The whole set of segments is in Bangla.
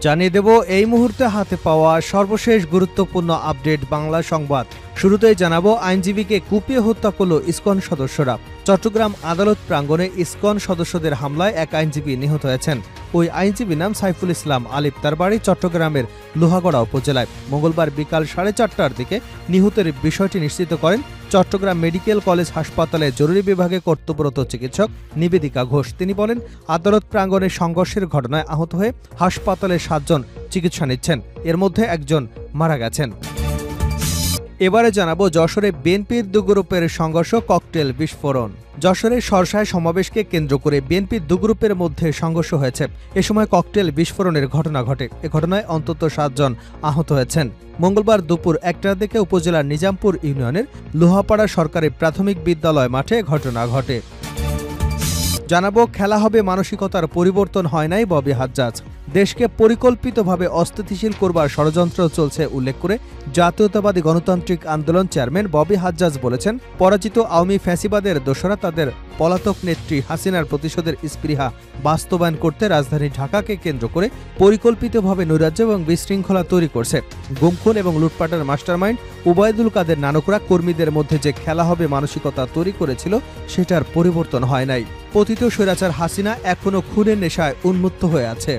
জানিয়ে দেব এই মুহূর্তে হাতে পাওয়া সর্বশেষ গুরুত্বপূর্ণ আপডেট বাংলা সংবাদ। শুরুতেই জানাবো, আইনজীবীকে কুপিয়ে হত্যা করল ইসকন সদস্যরা। চট্টগ্রাম আদালত প্রাঙ্গণে ইসকন সদস্যদের হামলায় এক আইনজীবী নিহত হয়েছেন। ওই আইনজীবীর নাম সাইফুল ইসলাম আলিফ, তার বাড়ি চট্টগ্রামের লোহাগড়া উপজেলায়। মঙ্গলবার বিকাল 4:30টার দিকে নিহতের বিষয়টি নিশ্চিত করেন চট্টগ্রাম মেডিকেল কলেজ হাসপাতালে জরুরি বিভাগে কর্তব্যরত চিকিৎসক নিবেদিকা ঘোষ। তিনি বলেন, আদালত প্রাঙ্গণে সংঘর্ষের ঘটনায় আহত হয়ে হাসপাতালে 7 জন চিকিৎসা নিচ্ছেন, এর মধ্যে একজন মারা গেছেন। এবারে জানাবো, যশোরে বিএনপির 2 গ্রুপের সংঘর্ষ, ককটেল বিস্ফোরণ। যশোরের সরসায় সমাবেশকে কেন্দ্র করে বিএনপির 2 গ্রুপের মধ্যে সংঘর্ষ হয়েছে। এ সময় ককটেল বিস্ফোরণের ঘটনা ঘটে। এ ঘটনায় অন্তত 7 জন আহত হয়েছেন। মঙ্গলবার দুপুর 1টার দিকে উপজেলার নিজামপুর ইউনিয়নের লোহাপাড়া সরকারি প্রাথমিক বিদ্যালয় মাঠে ঘটনা ঘটে। জানাবো, খেলা হবে মানসিকতার পরিবর্তন হয় নাই ববি হাজ্জাজ। দেশকে পরিকল্পিতভাবে অস্থিতিশীল করবার ষড়যন্ত্র চলছে উল্লেখ করে জাতীয়তাবাদী গণতান্ত্রিক আন্দোলন চেয়ারম্যান ববি হাজ্জাজ বলেছেন, পরাজিত আওয়ামী ফ্যাসিবাদের দোসরা তাদের পলাতক নেত্রী হাসিনার প্রতিশোধের স্পৃহা বাস্তবায়ন করতে রাজধানী ঢাকাকে কেন্দ্র করে পরিকল্পিতভাবে নৈরাজ্য এবং বিশৃঙ্খলা তৈরি করছে। গুমখুন এবং লুটপাটের মাস্টারমাইন্ড উবায়দুল কাদের নানকরা কর্মীদের মধ্যে যে খেলা হবে মানসিকতা তৈরি করেছিল, সেটার পরিবর্তন হয় নাই। পতিত স্বৈরাচার হাসিনা এখনও খুনের নেশায় উন্মত্ত হয়ে আছে।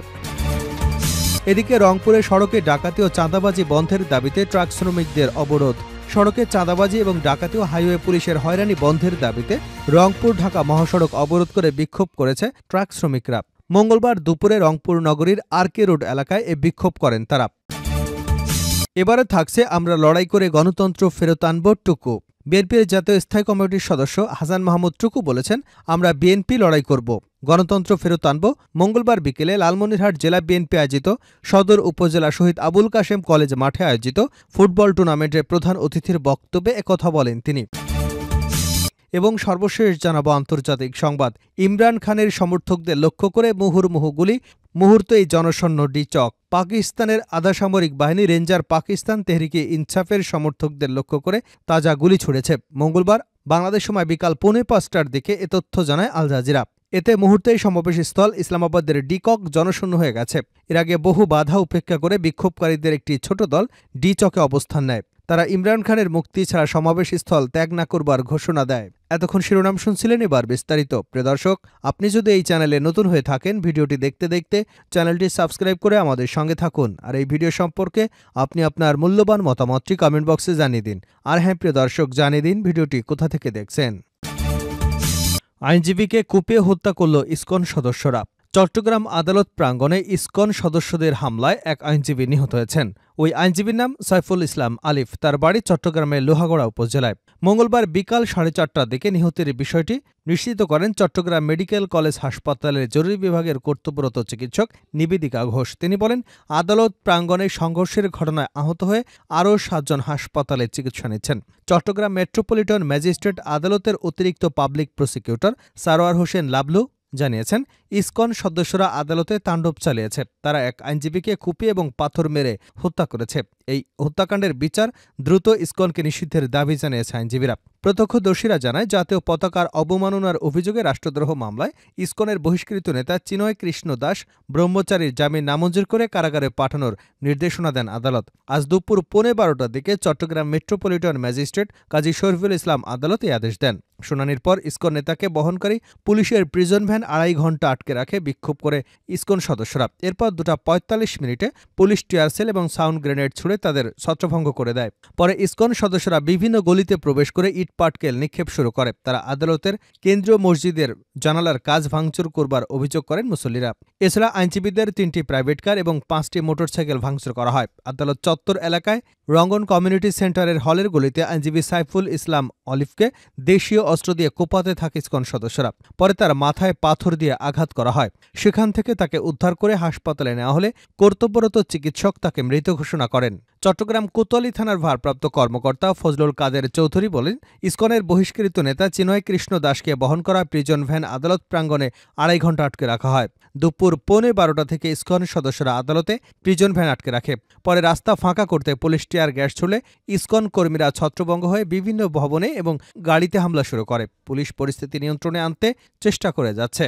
এদিকে রংপুরে সড়কে ডাকাতি ও চাঁদাবাজি বন্ধের দাবিতে ট্রাক শ্রমিকদের অবরোধ। সড়কে চাঁদাবাজি এবং ডাকাতি ও হাইওয়ে পুলিশের হয়রানি বন্ধের দাবিতে রংপুর ঢাকা মহাসড়ক অবরোধ করে বিক্ষোভ করেছে ট্রাক শ্রমিকরা। মঙ্গলবার দুপুরে রংপুর নগরীর আরকে রোড এলাকায় এ বিক্ষোভ করেন তারা। এবারে থাকছে, আমরা লড়াই করে গণতন্ত্র ফেরত আনব টুকু। বিএনপির জাতীয় স্থায়ী কমিটির সদস্য হাসান মাহমুদ টুকু বলেছেন, আমরা বিএনপি লড়াই করব, গণতন্ত্র ফেরত আনব। মঙ্গলবার বিকেলে লালমনিরহাট জেলা বিএনপি আয়োজিত সদর উপজেলা শহীদ আবুল কাশেম কলেজ মাঠে আয়োজিত ফুটবল টুর্নামেন্টের প্রধান অতিথির বক্তব্যে একথা বলেন তিনি। এবং সর্বশেষ জানাবো আন্তর্জাতিক সংবাদ। ইমরান খানের সমর্থকদের লক্ষ্য করে মুহুর্মুহু গুলি, মুহূর্তেই জনশূন্য ডিচক। পাকিস্তানের আধাসামরিক বাহিনী রেঞ্জার পাকিস্তান তেহরিকে ইনসাফের সমর্থকদের লক্ষ্য করে তাজা গুলি ছুড়েছে। মঙ্গলবার বাংলাদেশ সময় বিকাল 4:45টার দিকে এ তথ্য জানায় আল জাজিরা। এতে মুহূর্তেই সমাবেশস্থল ইসলামাবাদের ডিকক জনশূন্য হয়ে গেছে। এর আগে বহু বাধা উপেক্ষা করে বিক্ষোভকারীদের একটি ছোট দল ডিচকে অবস্থান নেয়। তারা ইমরান খানের মুক্তি ছাড়া সমাবেশস্থল ত্যাগ না করবার ঘোষণা দেয়। এতক্ষণ শিরোনাম শুনছিলেন, এবার বিস্তারিত। প্রিয় দর্শক, আপনি যদি এই চ্যানেলে নতুন হয়ে থাকেন, ভিডিওটি দেখতে দেখতে চ্যানেলটি সাবস্ক্রাইব করে আমাদের সঙ্গে থাকুন। আর এই ভিডিও সম্পর্কে আপনি আপনার মূল্যবান মতামতটি কমেন্ট বক্সে জানিয়ে দিন। আর হ্যাঁ প্রিয় দর্শক, জানিয়ে দিন ভিডিওটি কোথা থেকে দেখছেন। আইনজীবীকে কুপিয়ে হত্যা করল ইসকন সদস্যরা। চট্টগ্রাম আদালত প্রাঙ্গণে ইসকন সদস্যদের হামলায় এক আইনজীবী নিহত হয়েছেন। ওই আইনজীবীর নাম সাইফুল ইসলাম আলিফ, তার বাড়ি চট্টগ্রামের লোহাগড়া উপজেলায়। মঙ্গলবার বিকাল 4:30টার দিকে নিহতের বিষয়টি নিশ্চিত করেন চট্টগ্রাম মেডিকেল কলেজ হাসপাতালের জরুরি বিভাগের কর্তব্যরত চিকিৎসক নিবেদিকা ঘোষ। তিনি বলেন, আদালত প্রাঙ্গণে সংঘর্ষের ঘটনায় আহত হয়ে আরও 7 জন হাসপাতালে চিকিৎসা নিচ্ছেন। চট্টগ্রাম মেট্রোপলিটন ম্যাজিস্ট্রেট আদালতের অতিরিক্ত পাবলিক প্রসিকিউটর সারোয়ার হোসেন লাবলু জানিয়েছেন, ইসকন সদস্যরা আদালতে তাণ্ডব চালিয়েছে। তারা এক আইনজীবীকে কুপিয়ে এবং পাথর মেরে হত্যা করেছে। এই হত্যাকাণ্ডের বিচার দ্রুত ইসকনকে নিষিদ্ধের দাবি জানিয়েছে আইনজীবীরা। প্রত্যক্ষদর্শীরা জানায়, জাতীয় পতাকার অবমাননার অভিযোগে রাষ্ট্রদ্রোহ মামলায় ইসকনের বহিষ্কৃত নেতা চিনয় কৃষ্ণ দাস ব্রহ্মচারীর জামিন নামঞ্জুর করে কারাগারে পাঠানোর নির্দেশনা দেন আদালত। আজ দুপুর 12:15টার দিকে চট্টগ্রাম মেট্রোপলিটন ম্যাজিস্ট্রেট কাজী শরীফুল ইসলাম আদালত এই আদেশ দেন। শুনানির পর ইসকন নেতাকে বহনকারী পুলিশের প্রিজন ভ্যান 2.5 ঘণ্টা আটকে রাখে বিক্ষোভ করে ইসকন সদস্যরা। এরপর 2:45 মিনিটে পুলিশ টিয়ার সেল এবং সাউন্ড গ্রেনেড ছুড়ে তাদের ছত্রভঙ্গ করে দেয়। পরে ইসকন সদস্যরা বিভিন্ন গলিতে প্রবেশ করে ইট পাটকেল নিক্ষেপ শুরু করে। তারা আদালতের কেন্দ্রীয় মসজিদের জানালার কাজ ভাঙচুর করবার অভিযোগ করেন মুসল্লিরা। এছাড়া আইনজীবীদের 3টি প্রাইভেট কার এবং 5টি মোটরসাইকেল ভাঙচুর করা হয়। আদালত চত্বর এলাকায় রঙ্গন কমিউনিটি সেন্টারের হলের গলিতে আইনজীবী সাইফুল ইসলাম অলিফকে দেশীয় অস্ত্র দিয়ে কোপাতে থাকে ইসকন সদস্যরা। পরে তার মাথায় পাথর দিয়ে আঘাত করা হয়। সেখান থেকে তাকে উদ্ধার করে হাসপাতালে নেওয়া হলে কর্তব্যরত চিকিৎসক তাকে মৃত ঘোষণা করেন। চট্টগ্রাম কোতোয়ালি থানার ভারপ্রাপ্ত কর্মকর্তা ফজলুল কাদের চৌধুরী বলেন, ইসকনের বহিষ্কৃত নেতা চিনয় কৃষ্ণ দাসকে বহন করা প্রিজন ভ্যান আদালত প্রাঙ্গণে 2.5 ঘণ্টা আটকে রাখা হয়। দুপুর 12:15টা থেকে ইসকন সদস্যরা আদালতে প্রিজন ভ্যান আটকে রাখে। পরে রাস্তা ফাঁকা করতে পুলিশ টিয়ার গ্যাস ছুড়লে ইসকন কর্মীরা ছত্রভঙ্গ হয়ে বিভিন্ন ভবনে এবং গাড়িতে হামলা শুরু করে। পুলিশ পরিস্থিতি নিয়ন্ত্রণে আনতে চেষ্টা করে যাচ্ছে।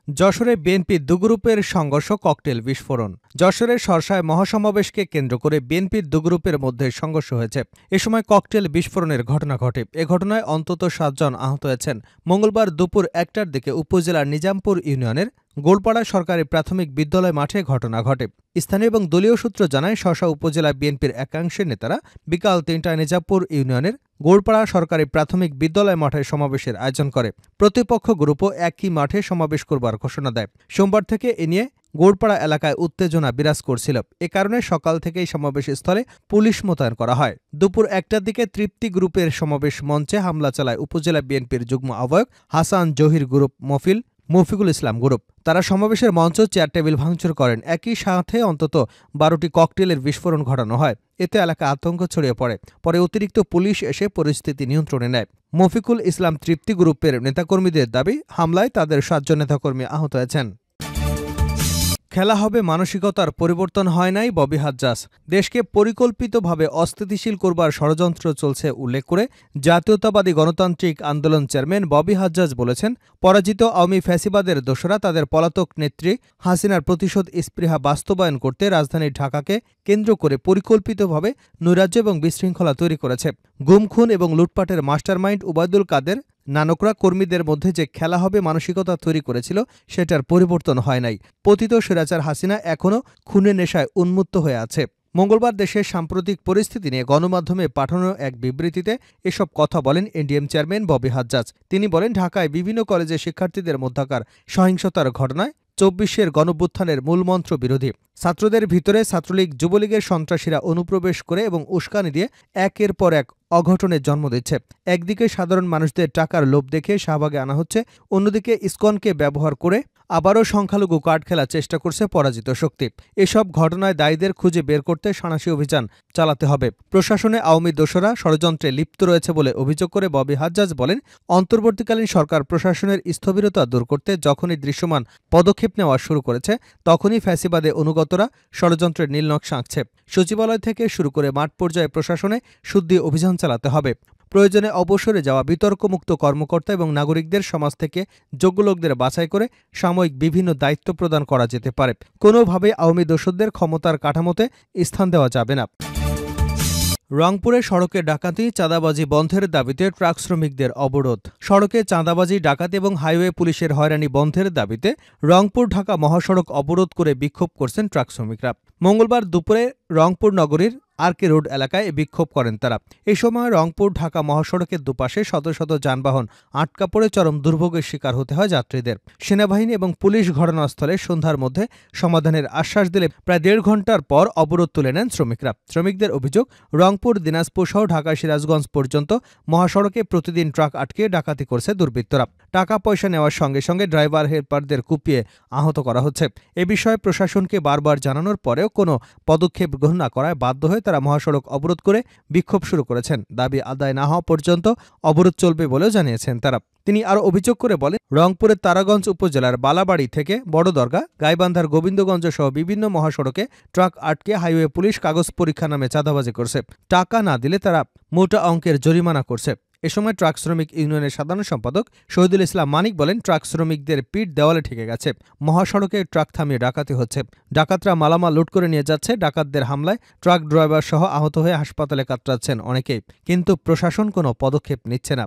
যশোরে বিএনপি দু গ্রুপের সংঘর্ষ, ককটেল বিস্ফোরণ। যশোরের শর্ষায় মহাসমাবেশকে কেন্দ্র করে বিএনপির দু গ্রুপের মধ্যে সংঘর্ষ হয়েছে। এ সময় ককটেল বিস্ফোরণের ঘটনা ঘটে। এ ঘটনায় অন্তত ৭ জন আহত হয়েছেন। মঙ্গলবার দুপুর ১টার দিকে উপজেলার নিজামপুর ইউনিয়নের গোলপাড়া সরকারি প্রাথমিক বিদ্যালয় মাঠে ঘটনা ঘটে। স্থানীয় এবং দলীয় সূত্র জানায়, শর্ষা উপজেলা বিএনপির একাংশের নেতারা বিকাল ৩টায় নিজামপুর ইউনিয়নের গোলপাড়া সরকারি প্রাথমিক বিদ্যালয় মাঠে সমাবেশের আয়োজন করে। প্রতিপক্ষ গ্রুপও একই মাঠে সমাবেশ করবার ঘোষণা দেয়। সোমবার থেকে এ নিয়ে গোলপাড়া এলাকায় উত্তেজনা বিরাজ করছিল। এ কারণে সকাল থেকেই সমাবেশ স্থলে পুলিশ মোতায়েন করা হয়। দুপুর ১টার দিকে তৃপ্তি গ্রুপের সমাবেশ মঞ্চে হামলা চালায় উপজেলা বিএনপির যুগ্ম আহ্বায়ক হাসান জহির গ্রুপ মফিকুল ইসলাম গ্রুপ। তারা সমাবেশের মঞ্চ, চেয়ার টেবিল ভাঙচুর করেন। একই সাথে অন্তত ১২টি ককটেলের বিস্ফোরণ ঘটানো হয়। এতে এলাকায় আতঙ্ক ছড়িয়ে পড়ে। পরে অতিরিক্ত পুলিশ এসে পরিস্থিতি নিয়ন্ত্রণে নেয়। মফিকুল ইসলাম তৃপ্তি গ্রুপের নেতাকর্মীদের দাবি, হামলায় তাদের ৭ জন নেতাকর্মী আহত হয়েছেন। খেলা হবে মানসিকতার পরিবর্তন হয় নাই ববি হাজ্জাজ। দেশকে পরিকল্পিতভাবে অস্থিতিশীল করবার ষড়যন্ত্র চলছে উল্লেখ করে জাতীয়তাবাদী গণতান্ত্রিক আন্দোলন চেয়ারম্যান ববি হাজ্জাজ বলেছেন, পরাজিত আওয়ামী ফ্যাসিবাদের দোসরা তাদের পলাতক নেত্রী হাসিনার প্রতিশোধ স্পৃহা বাস্তবায়ন করতে রাজধানী ঢাকাকে কেন্দ্র করে পরিকল্পিতভাবে নৈরাজ্য এবং বিশৃঙ্খলা তৈরি করেছে। গুম, খুন এবং লুটপাটের মাস্টারমাইন্ড উবায়দুল কাদের নানকরা কর্মীদের মধ্যে যে খেলা হবে মানসিকতা তৈরি করেছিল, সেটার পরিবর্তন হয় নাই। পতিত স্বৈরাচার হাসিনা এখনও খুনের নেশায় উন্মত্ত হয়ে আছে। মঙ্গলবার দেশের সাম্প্রতিক পরিস্থিতি নিয়ে গণমাধ্যমে পাঠানো এক বিবৃতিতে এসব কথা বলেন এনডিএম চেয়ারম্যান ববি হাজ্জাজ। তিনি বলেন, ঢাকায় বিভিন্ন কলেজে শিক্ষার্থীদের মধ্যকার সহিংসতার ঘটনায় ২৪শের গণঅভ্যুত্থানের মূলমন্ত্র বিরোধী। ছাত্রদের ভিতরে ছাত্রলীগ, যুবলীগের সন্ত্রাসীরা অনুপ্রবেশ করে এবং উস্কানি দিয়ে একের পর এক অঘটনের জন্ম দিচ্ছে। একদিকে সাধারণ মানুষদের টাকার লোভ দেখে শাহবাগে আনা হচ্ছে, অন্যদিকে ইসকনকে ব্যবহার করে আবারও সংখ্যালঘু কার্ড খেলার চেষ্টা করছে পরাজিত শক্তি। এসব ঘটনায় দায়ীদের খুঁজে বের করতে সাঁড়াশি অভিযান চালাতে হবে। প্রশাসনে আওয়ামী দোসরা ষড়যন্ত্রে লিপ্ত রয়েছে বলে অভিযোগ করে ববি হাজ্জাজ বলেন, অন্তর্বর্তীকালীন সরকার প্রশাসনের স্থবিরতা দূর করতে যখনই দৃশ্যমান পদক্ষেপ নেওয়া শুরু করেছে, তখনই ফ্যাসিবাদে অনুগতরা ষড়যন্ত্রের নীলনকশা আঁকছে। সচিবালয় থেকে শুরু করে মাঠ পর্যায়ে প্রশাসনে শুদ্ধি অভিযান চালাতে হবে। প্রয়োজনে অবসরে যাওয়া বিতর্কমুক্ত কর্মকর্তা এবং নাগরিকদের সমাজ থেকে যোগ্য লোকদের বাছাই করে সাময়িক বিভিন্ন দায়িত্ব প্রদান করা যেতে পারে। কোনোভাবে আওয়ামী দোসরদের ক্ষমতার কাঠামোতে স্থান দেওয়া যাবে না। রংপুরে সড়কে ডাকাতি, চাঁদাবাজি বন্ধের দাবিতে ট্রাক শ্রমিকদের অবরোধ। সড়কে চাঁদাবাজি, ডাকাতি এবং হাইওয়ে পুলিশের হয়রানি বন্ধের দাবিতে রংপুর ঢাকা মহাসড়ক অবরোধ করে বিক্ষোভ করছেন ট্রাক শ্রমিকরা। মঙ্গলবার দুপুরে রংপুর নগরীর আরকে রোড এলাকায় বিক্ষোভ করেন তারা। এই সময় রংপুর ঢাকা মহাসড়কের দুপাশে শত শত যানবাহন আটকা পড়ে চরম দুর্ভোগের শিকার হতে হয় যাত্রীদের। সেনাবাহিনী এবং পুলিশ ঘটনাস্থলে সন্ধ্যার মধ্যে সমাধানের আশ্বাস দিলে প্রায় ১.৫ ঘণ্টার পর অবরোধ তুলে নেন শ্রমিকরা। শ্রমিকদের অভিযোগ, রংপুর, দিনাজপুর সহ ঢাকা সিরাজগঞ্জ পর্যন্ত মহাসড়কে প্রতিদিন ট্রাক আটকে ডাকাতি করছে দুর্বৃত্তরা। টাকা পয়সা নেওয়ার সঙ্গে সঙ্গে ড্রাইভার, হেল্পারদের কুপিয়ে আহত করা হচ্ছে। এ বিষয়ে প্রশাসনকে বারবার জানানোর পরেও কোনো পদক্ষেপ গ্রহণ না করায় বাধ্য হয়ে তারা মহাসড়ক অবরোধ করে বিক্ষোভ শুরু করেছেন। দাবি আদায় না হওয়া পর্যন্ত অবরোধ চলবে বলেও জানিয়েছেন তারা। তিনি আরও অভিযোগ করে বলেন, রংপুরের তারাগঞ্জ উপজেলার বালাবাড়ি থেকে বড়দরগা, গাইবান্ধার গোবিন্দগঞ্জ সহ বিভিন্ন মহাসড়কে ট্রাক আটকে হাইওয়ে পুলিশ কাগজ পরীক্ষা নামে চাঁদাবাজি করছে। টাকা না দিলে তারা মোটা অঙ্কের জরিমানা করছে। এ সময় ট্রাক শ্রমিক ইউনিয়নের সাধারণ সম্পাদক শহীদুল ইসলাম মানিক বলেন, ট্রাক শ্রমিকদের পিঠ দেওয়ালে ঠেকে গেছে। মহাসড়কে ট্রাক থামিয়ে ডাকাতি হচ্ছে। ডাকাতরা মালামাল লুট করে নিয়ে যাচ্ছে। ডাকাতদের হামলায় ট্রাক ড্রাইভার সহ আহত হয়ে হাসপাতালে কাতরাচ্ছেন অনেকেই, কিন্তু প্রশাসন কোনো পদক্ষেপ নিচ্ছে না।